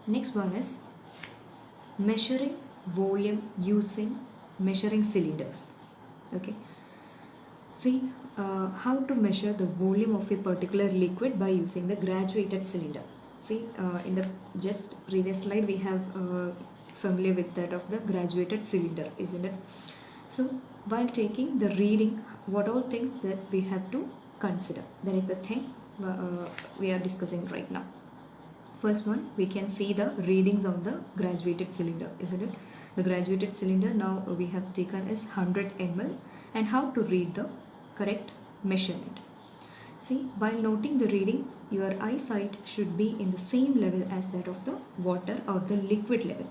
Next one is measuring volume using measuring cylinders. Okay, see how to measure the volume of a particular liquid by using the graduated cylinder. See in the just previous slide we have familiar with that of the graduated cylinder, isn't it? So while taking the reading, what all things that we have to consider, that is the thing we are discussing right now. First one, we can see the readings of the graduated cylinder, isn't it? The graduated cylinder now we have taken is 100 ml, and how to read the correct measurement. See, while noting the reading, your eyesight should be in the same level as that of the water or the liquid level,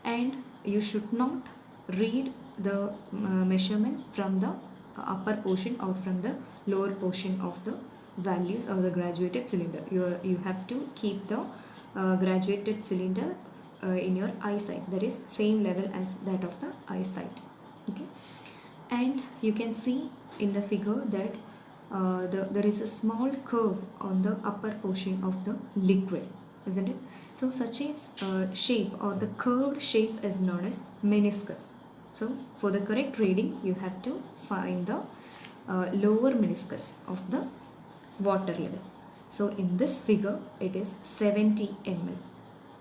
and you should not read the measurements from the upper portion or from the lower portion of the values of the graduated cylinder. You have to keep the graduated cylinder in your eyesight, that is same level as that of the eyesight. Okay, and you can see in the figure that there is a small curve on the upper portion of the liquid, isn't it? So such a shape or the curved shape is known as meniscus. So for the correct reading, you have to find the lower meniscus of the water level. So in this figure, it is 70 ml.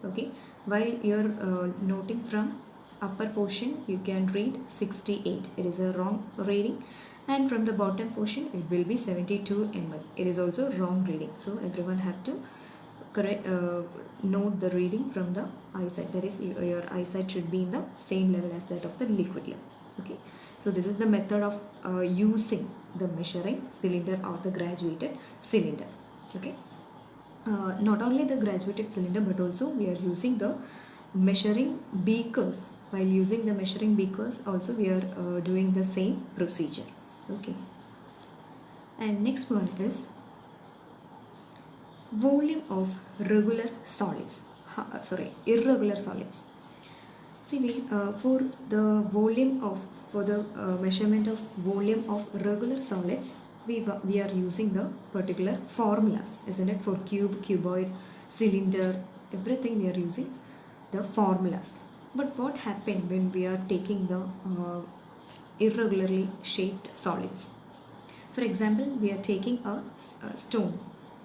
Okay, while you're noting from upper portion, you can read 68. It is a wrong reading. And from the bottom portion, it will be 72 ml. It is also wrong reading. So everyone have to correct note the reading from the eyesight, that is your eyesight should be in the same level as that of the liquid level. Okay, so this is the method of using the measuring cylinder or the graduated cylinder. Okay, not only the graduated cylinder, but also we are using the measuring beakers. While using the measuring beakers also we are doing the same procedure. Okay, and next one is volume of regular solids, irregular solids. See, for the measurement of volume of regular solids, we are using the particular formulas, isn't it? For cube, cuboid, cylinder, everything we are using the formulas. But what happened when we are taking the irregularly shaped solids? For example, we are taking a stone,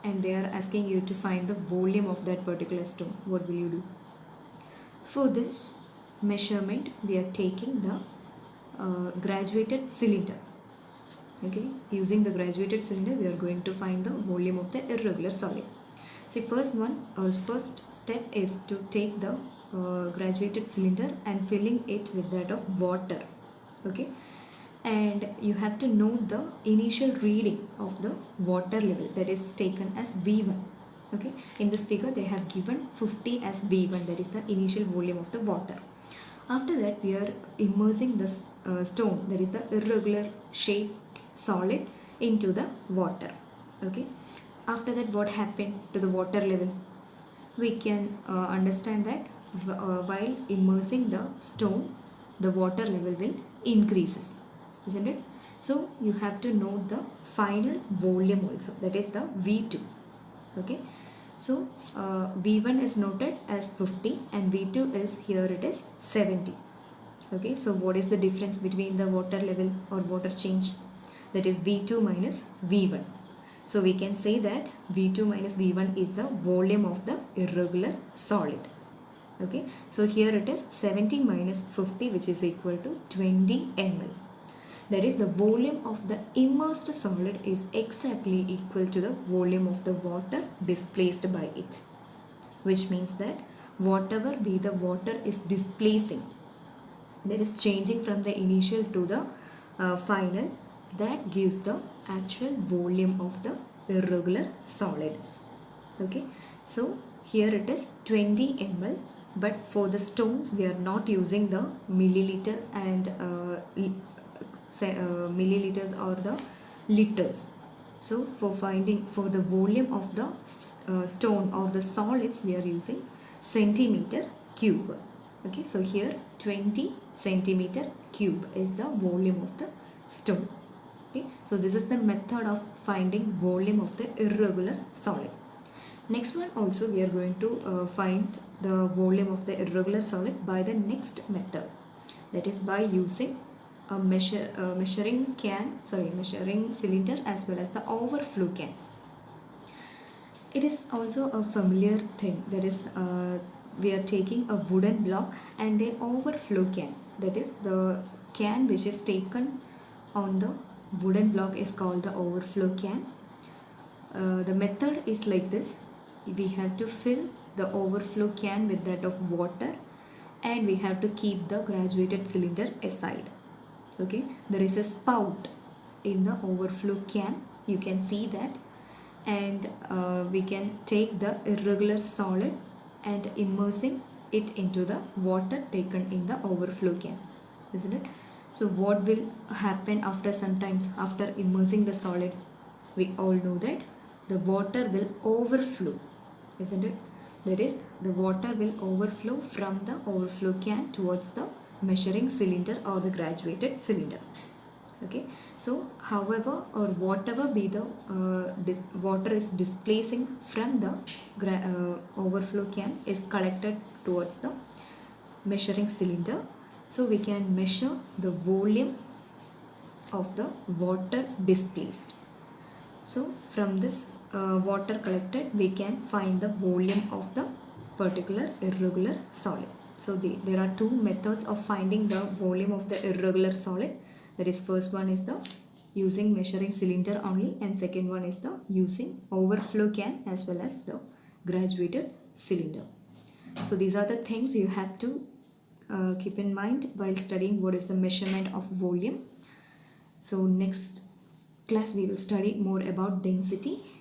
and they are asking you to find the volume of that particular stone. What will you do? For this measurement, we are taking the graduated cylinder. Okay, using the graduated cylinder, we are going to find the volume of the irregular solid. See, first step is to take the graduated cylinder and filling it with that of water. Okay, and you have to note the initial reading of the water level, that is taken as V1. Okay, in this figure they have given 50 as V1, that is the initial volume of the water. After that, we are immersing the stone, that is the irregular shaped solid, into the water. Okay, after that, what happened to the water level? We can understand that while immersing the stone, the water level will increases, isn't it? So you have to note the final volume also, that is the V2. Okay, so V1 is noted as 50 and V2 is, here it is 70. Okay, so what is the difference between the water level or water change? That is V2 minus V1. So we can say that V2 minus V1 is the volume of the irregular solid. Okay, so here it is 70 minus 50, which is equal to 20 ml. That is, the volume of the immersed solid is exactly equal to the volume of the water displaced by it, which means that whatever be the water is displacing, that is changing from the initial to the final, that gives the actual volume of the irregular solid. Okay, so here it is 20 ml, but for the stones we are not using the milliliters and milliliters or the liters. So for the volume of the stone or the solids, we are using centimeter cube. Okay, so here 20 centimeter cube is the volume of the stone. Okay, so this is the method of finding volume of the irregular solid. Next one also we are going to find the volume of the irregular solid by the next method, that is by using a measuring cylinder as well as the overflow can. It is also a familiar thing, that is we are taking a wooden block and an overflow can, that is the can which is taken on the wooden block is called the overflow can. The method is like this: we have to fill the overflow can with that of water and we have to keep the graduated cylinder aside. Okay, there is a spout in the overflow can, you can see that, and we can take the irregular solid and immersing it into the water taken in the overflow can, isn't it? So what will happen after sometimes after immersing the solid? We all know that the water will overflow, isn't it? That is, the water will overflow from the overflow can towards the measuring cylinder or the graduated cylinder. Okay, so however or whatever be the water is displacing from the overflow can is collected towards the measuring cylinder. So we can measure the volume of the water displaced. So from this water collected, we can find the volume of the particular irregular solid. So there are two methods of finding the volume of the irregular solid. That is, first one is the using measuring cylinder only, and second one is the using overflow can as well as the graduated cylinder. So these are the things you have to keep in mind while studying what is the measurement of volume. So next class we will study more about density.